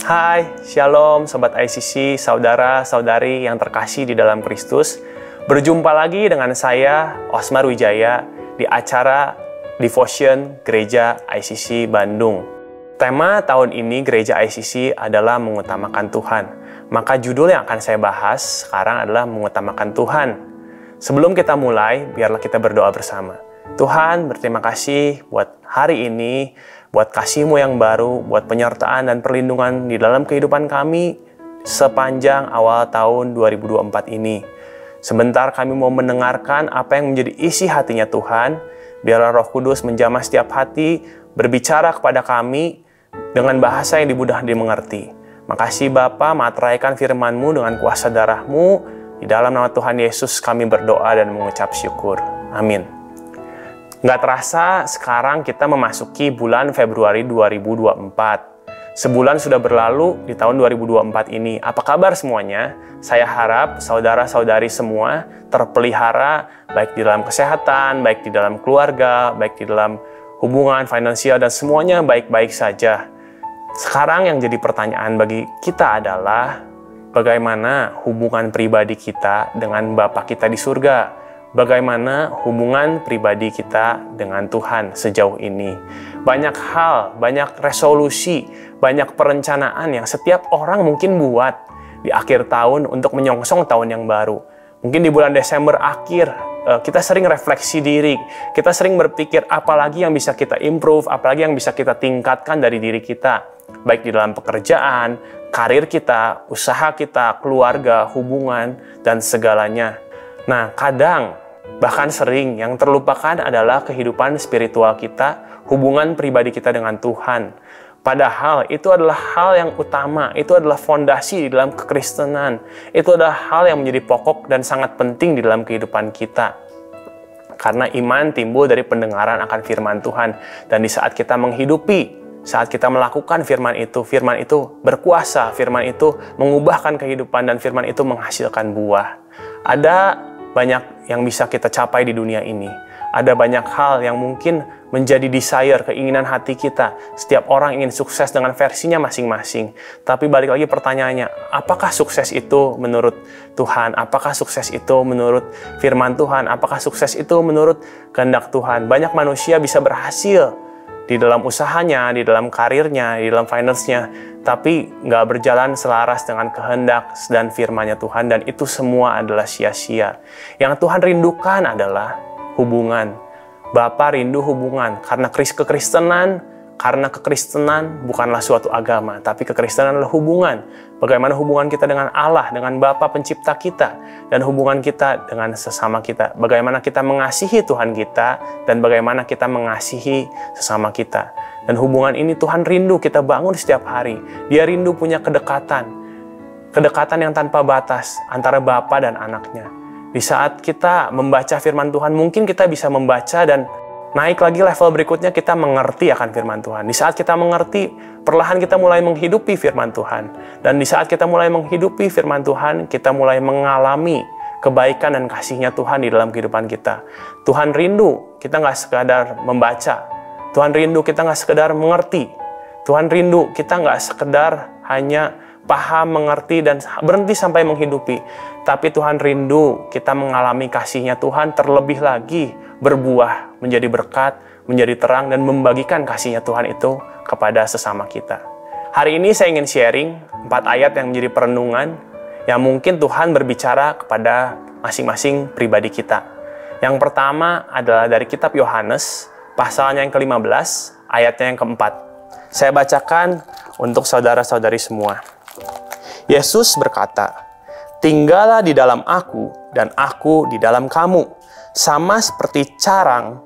Hai, Shalom Sobat ICC, saudara-saudari yang terkasih di dalam Kristus. Berjumpa lagi dengan saya, Osmar Wijaya, di acara Devotion Gereja ICC Bandung. Tema tahun ini Gereja ICC adalah mengutamakan Tuhan. Maka judul yang akan saya bahas sekarang adalah mengutamakan Tuhan. Sebelum kita mulai, biarlah kita berdoa bersama. Tuhan, berterima kasih buat hari ini, buat kasih-Mu yang baru, buat penyertaan dan perlindungan di dalam kehidupan kami sepanjang awal tahun 2024 ini. Sebentar kami mau mendengarkan apa yang menjadi isi hatinya Tuhan. Biarlah Roh Kudus menjamah setiap hati, berbicara kepada kami dengan bahasa yang mudah dimengerti. Makasih Bapa, materaikan firman-Mu dengan kuasa darah-Mu. Di dalam nama Tuhan Yesus kami berdoa dan mengucap syukur. Amin. Nggak terasa sekarang kita memasuki bulan Februari 2024. Sebulan sudah berlalu di tahun 2024 ini. Apa kabar semuanya? Saya harap saudara-saudari semua terpelihara baik di dalam kesehatan, baik di dalam keluarga, baik di dalam hubungan finansial dan semuanya baik-baik saja. Sekarang yang jadi pertanyaan bagi kita adalah bagaimana hubungan pribadi kita dengan Bapa kita di surga? Bagaimana hubungan pribadi kita dengan Tuhan sejauh ini? Banyak hal, banyak resolusi, banyak perencanaan yang setiap orang mungkin buat di akhir tahun untuk menyongsong tahun yang baru. Mungkin di bulan Desember akhir, kita sering refleksi diri, kita sering berpikir apalagi yang bisa kita improve, apalagi yang bisa kita tingkatkan dari diri kita. Baik di dalam pekerjaan, karir kita, usaha kita, keluarga, hubungan, dan segalanya. Nah, kadang, bahkan sering, yang terlupakan adalah kehidupan spiritual kita, hubungan pribadi kita dengan Tuhan. Padahal itu adalah hal yang utama, itu adalah fondasi di dalam kekristenan. Itu adalah hal yang menjadi pokok dan sangat penting di dalam kehidupan kita. Karena iman timbul dari pendengaran akan firman Tuhan. Dan di saat kita menghidupi, saat kita melakukan firman itu berkuasa, firman itu mengubahkan kehidupan, dan firman itu menghasilkan buah. Ada banyak yang bisa kita capai di dunia ini. Ada banyak hal yang mungkin menjadi desire, keinginan hati kita. Setiap orang ingin sukses dengan versinya masing-masing. Tapi balik lagi pertanyaannya, apakah sukses itu menurut Tuhan? Apakah sukses itu menurut firman Tuhan? Apakah sukses itu menurut kehendak Tuhan? Banyak manusia bisa berhasil di dalam usahanya, di dalam karirnya, di dalam finance-nya, tapi nggak berjalan selaras dengan kehendak dan firman-Nya Tuhan, dan itu semua adalah sia-sia. Yang Tuhan rindukan adalah hubungan. Bapa rindu hubungan, karena kekristenan bukanlah suatu agama, tapi kekristenan adalah hubungan. Bagaimana hubungan kita dengan Allah, dengan Bapa pencipta kita, dan hubungan kita dengan sesama kita. Bagaimana kita mengasihi Tuhan kita, dan bagaimana kita mengasihi sesama kita. Dan hubungan ini Tuhan rindu kita bangun setiap hari. Dia rindu punya kedekatan. Kedekatan yang tanpa batas antara Bapa dan anaknya. Di saat kita membaca firman Tuhan, mungkin kita bisa membaca dan naik lagi level berikutnya, kita mengerti akan firman Tuhan. Di saat kita mengerti, perlahan kita mulai menghidupi firman Tuhan. Dan di saat kita mulai menghidupi firman Tuhan, kita mulai mengalami kebaikan dan kasih-Nya Tuhan di dalam kehidupan kita. Tuhan rindu kita nggak sekadar membaca. Tuhan rindu kita nggak sekedar mengerti. Tuhan rindu kita nggak sekedar hanya paham, mengerti, dan berhenti sampai menghidupi. Tapi Tuhan rindu kita mengalami kasih-Nya Tuhan, terlebih lagi berbuah, menjadi berkat, menjadi terang, dan membagikan kasih-Nya Tuhan itu kepada sesama kita. Hari ini saya ingin sharing 4 ayat yang menjadi perenungan yang mungkin Tuhan berbicara kepada masing-masing pribadi kita. Yang pertama adalah dari kitab Yohanes, pasalnya yang ke-15, ayatnya yang ke-4. Saya bacakan untuk saudara-saudari semua. Yesus berkata, "Tinggallah di dalam aku dan aku di dalam kamu. Sama seperti carang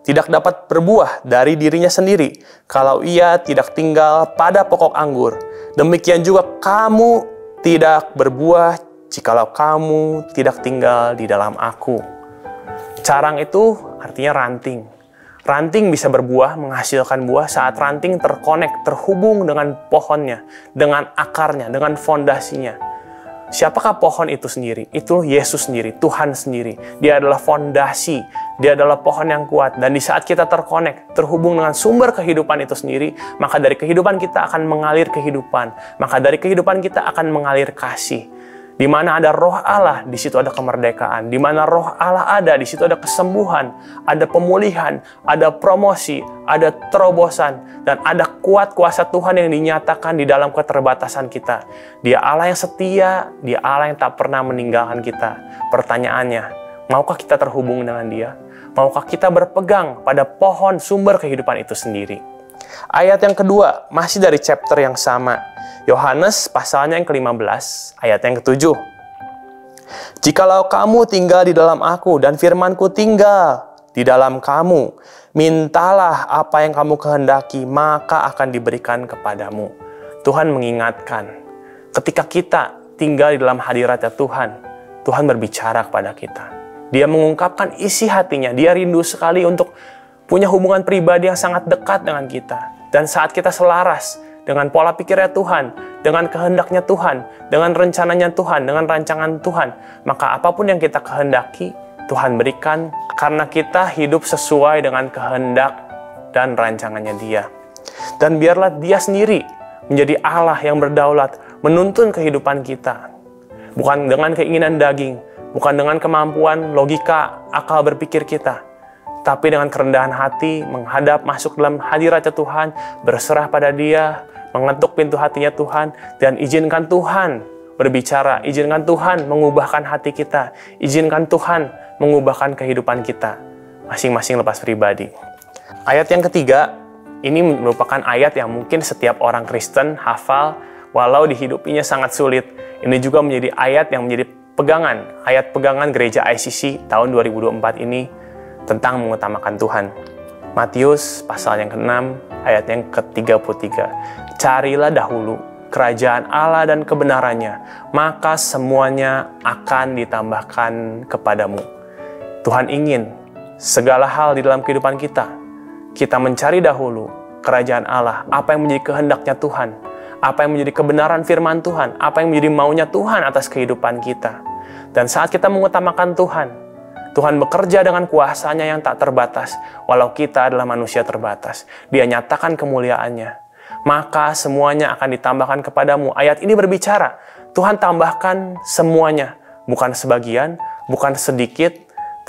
tidak dapat berbuah dari dirinya sendiri kalau ia tidak tinggal pada pokok anggur. Demikian juga kamu tidak berbuah jikalau kamu tidak tinggal di dalam aku." Carang itu artinya ranting. Ranting bisa berbuah, menghasilkan buah saat ranting terkonek, terhubung dengan pohonnya, dengan akarnya, dengan fondasinya. Siapakah pohon itu sendiri? Itu Yesus sendiri, Tuhan sendiri. Dia adalah fondasi Dia adalah pohon yang kuat. Dan di saat kita terhubung dengan sumber kehidupan itu sendiri, maka dari kehidupan kita akan mengalir kehidupan. Maka dari kehidupan kita akan mengalir kasih. Di mana ada roh Allah, di situ ada kemerdekaan. Di mana roh Allah ada, di situ ada kesembuhan, ada pemulihan, ada promosi, ada terobosan, dan ada kuat kuasa Tuhan yang dinyatakan di dalam keterbatasan kita. Dia Allah yang setia, Dia Allah yang tak pernah meninggalkan kita. Pertanyaannya, maukah kita terhubung dengan Dia? Maukah kita berpegang pada pohon sumber kehidupan itu sendiri? Ayat yang kedua, masih dari chapter yang sama. Yohanes pasalnya yang ke-15, ayat yang ke-7. Jikalau kamu tinggal di dalam aku dan firman-Ku tinggal di dalam kamu, mintalah apa yang kamu kehendaki, maka akan diberikan kepadamu. Tuhan mengingatkan, ketika kita tinggal di dalam hadirat-Nya Tuhan, Tuhan berbicara kepada kita. Dia mengungkapkan isi hatinya, Dia rindu sekali untuk punya hubungan pribadi yang sangat dekat dengan kita. Dan saat kita selaras dengan pola pikirnya Tuhan, dengan kehendaknya Tuhan, dengan rencananya Tuhan, dengan rancangan Tuhan, maka apapun yang kita kehendaki, Tuhan berikan karena kita hidup sesuai dengan kehendak dan rancangannya Dia. Dan biarlah Dia sendiri menjadi Allah yang berdaulat, menuntun kehidupan kita. Bukan dengan keinginan daging, bukan dengan kemampuan, logika, akal berpikir kita, tapi dengan kerendahan hati, menghadap masuk dalam hadirat Tuhan, berserah pada Dia, mengetuk pintu hatinya Tuhan, dan izinkan Tuhan berbicara, izinkan Tuhan mengubahkan hati kita, izinkan Tuhan mengubahkan kehidupan kita, masing-masing lepas pribadi. Ayat yang ketiga, ini merupakan ayat yang mungkin setiap orang Kristen hafal, walau dihidupinya sangat sulit. Ini juga menjadi ayat yang menjadi pegangan, ayat pegangan gereja ICC tahun 2024 ini tentang mengutamakan Tuhan. Matius pasal yang ke-6, ayat yang ke-33. Carilah dahulu kerajaan Allah dan kebenarannya, maka semuanya akan ditambahkan kepadamu. Tuhan ingin segala hal di dalam kehidupan kita mencari dahulu kerajaan Allah, apa yang menjadi kehendaknya Tuhan, apa yang menjadi kebenaran firman Tuhan, apa yang menjadi maunya Tuhan atas kehidupan kita. Dan saat kita mengutamakan Tuhan, Tuhan bekerja dengan kuasanya yang tak terbatas, walau kita adalah manusia terbatas. Dia nyatakan kemuliaannya, maka semuanya akan ditambahkan kepadamu. Ayat ini berbicara, Tuhan tambahkan semuanya, bukan sebagian, bukan sedikit,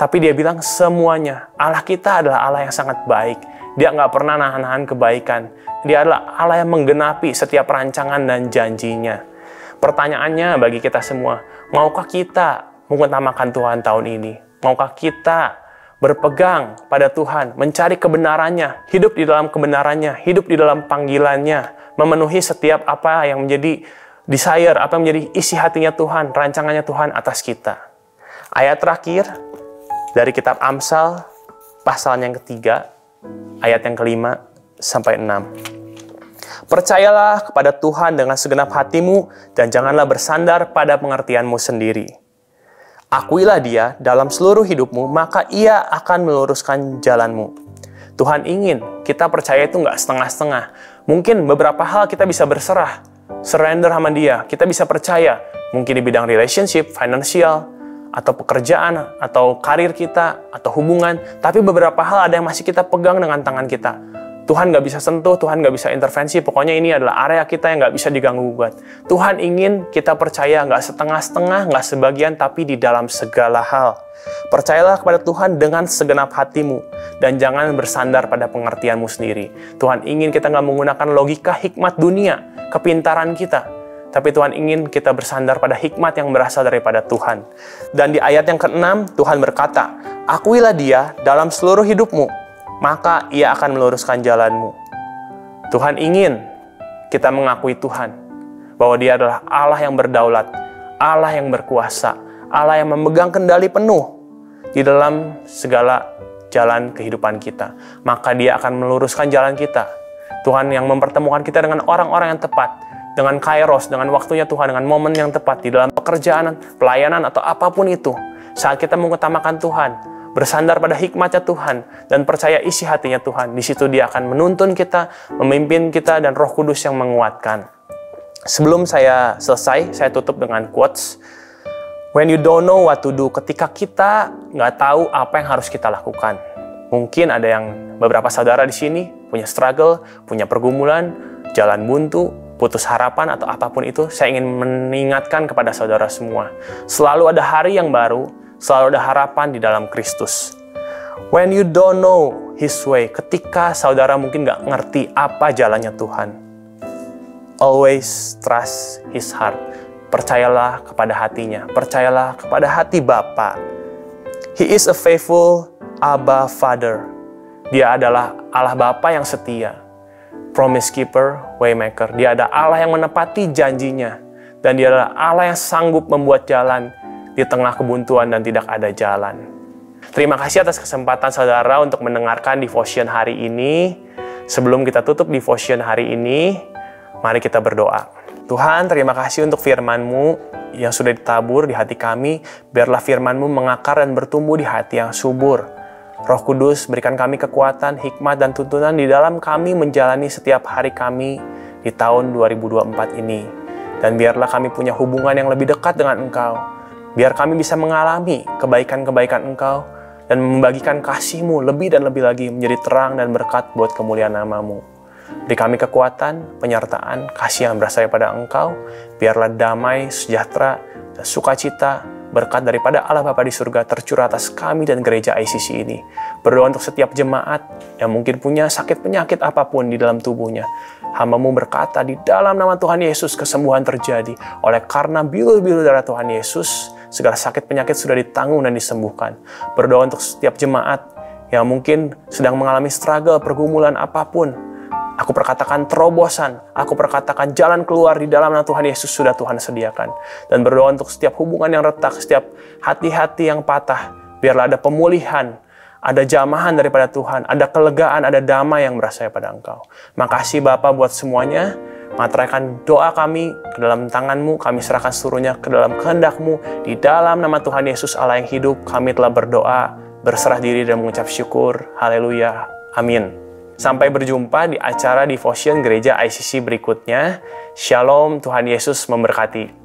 tapi Dia bilang semuanya. Allah kita adalah Allah yang sangat baik. Dia nggak pernah nahan-nahan kebaikan. Dia adalah Allah yang menggenapi setiap rancangan dan janjinya. Pertanyaannya bagi kita semua, maukah kita mengutamakan Tuhan tahun ini? Maukah kita berpegang pada Tuhan, mencari kebenarannya, hidup di dalam kebenarannya, hidup di dalam panggilannya, memenuhi setiap apa yang menjadi desire, apa yang menjadi isi hatinya Tuhan, rancangannya Tuhan atas kita. Ayat terakhir dari kitab Amsal, pasal yang ketiga, ayat yang ke-5 sampai 6. Percayalah kepada Tuhan dengan segenap hatimu dan janganlah bersandar pada pengertianmu sendiri. Akuilah Dia dalam seluruh hidupmu, maka Ia akan meluruskan jalanmu. Tuhan ingin kita percaya itu nggak setengah-setengah. Mungkin beberapa hal kita bisa berserah, surrender sama Dia. Kita bisa percaya, mungkin di bidang relationship, financial, atau pekerjaan, atau karir kita, atau hubungan. Tapi beberapa hal ada yang masih kita pegang dengan tangan kita. Tuhan nggak bisa sentuh, Tuhan nggak bisa intervensi, pokoknya ini adalah area kita yang nggak bisa diganggu-gugat. Tuhan ingin kita percaya nggak setengah-setengah, nggak sebagian, tapi di dalam segala hal. Percayalah kepada Tuhan dengan segenap hatimu, dan jangan bersandar pada pengertianmu sendiri. Tuhan ingin kita nggak menggunakan logika hikmat dunia, kepintaran kita, tapi Tuhan ingin kita bersandar pada hikmat yang berasal daripada Tuhan. Dan di ayat yang ke-6, Tuhan berkata, akuilah Dia dalam seluruh hidupmu, maka Ia akan meluruskan jalanmu. Tuhan ingin kita mengakui Tuhan, bahwa Dia adalah Allah yang berdaulat, Allah yang berkuasa, Allah yang memegang kendali penuh di dalam segala jalan kehidupan kita. Maka Dia akan meluruskan jalan kita. Tuhan yang mempertemukan kita dengan orang-orang yang tepat, dengan kairos, dengan waktunya Tuhan, dengan momen yang tepat, di dalam pekerjaan, pelayanan, atau apapun itu. Saat kita mengutamakan Tuhan, bersandar pada hikmatnya Tuhan, dan percaya isi hatinya Tuhan, di situ Dia akan menuntun kita, memimpin kita, dan Roh Kudus yang menguatkan. Sebelum saya selesai, saya tutup dengan quotes. When you don't know what to do, ketika kita nggak tahu apa yang harus kita lakukan. Mungkin ada yang beberapa saudara di sini punya struggle, punya pergumulan, jalan buntu, putus harapan atau apapun itu. Saya ingin mengingatkan kepada saudara semua. Selalu ada hari yang baru, selalu ada harapan di dalam Kristus. When you don't know His way, ketika saudara mungkin nggak ngerti apa jalannya Tuhan, always trust His heart. Percayalah kepada hatinya, percayalah kepada hati Bapa. He is a faithful Abba Father. Dia adalah Allah Bapa yang setia, promise keeper, waymaker. Dia adalah Allah yang menepati janjinya, dan Dia adalah Allah yang sanggup membuat jalan di tengah kebuntuan dan tidak ada jalan. Terima kasih atas kesempatan saudara untuk mendengarkan devotion hari ini. Sebelum kita tutup devotion hari ini, mari kita berdoa. Tuhan, terima kasih untuk firman-Mu yang sudah ditabur di hati kami. Biarlah firman-Mu mengakar dan bertumbuh di hati yang subur. Roh Kudus, berikan kami kekuatan, hikmat, dan tuntunan di dalam kami menjalani setiap hari kami di tahun 2024 ini. Dan biarlah kami punya hubungan yang lebih dekat dengan Engkau. Biar kami bisa mengalami kebaikan-kebaikan Engkau dan membagikan kasih-Mu lebih dan lebih lagi menjadi terang dan berkat buat kemuliaan nama-Mu. Beri kami kekuatan, penyertaan, kasih yang berasal daripada Engkau. Biarlah damai, sejahtera, dan sukacita, berkat daripada Allah Bapa di surga tercurah atas kami dan gereja ICC ini. Berdoa untuk setiap jemaat yang mungkin punya sakit penyakit apapun di dalam tubuhnya. Hamba-Mu berkata, di dalam nama Tuhan Yesus kesembuhan terjadi. Oleh karena bilur-bilur darah Tuhan Yesus, segala sakit penyakit sudah ditanggung dan disembuhkan. Berdoa untuk setiap jemaat yang mungkin sedang mengalami struggle, pergumulan apapun. Aku perkatakan terobosan, aku perkatakan jalan keluar di dalam nama Tuhan Yesus sudah Tuhan sediakan. Dan berdoa untuk setiap hubungan yang retak, setiap hati-hati yang patah, biarlah ada pemulihan, ada jamahan daripada Tuhan, ada kelegaan, ada damai yang berasal daripada Engkau. Makasih Bapa buat semuanya. Materaikan doa kami ke dalam tangan-Mu, kami serahkan seluruhnya ke dalam kehendak-Mu. Di dalam nama Tuhan Yesus Allah yang hidup, kami telah berdoa, berserah diri dan mengucap syukur. Haleluya. Amin. Sampai berjumpa di acara devotion gereja ICC berikutnya. Shalom, Tuhan Yesus memberkati.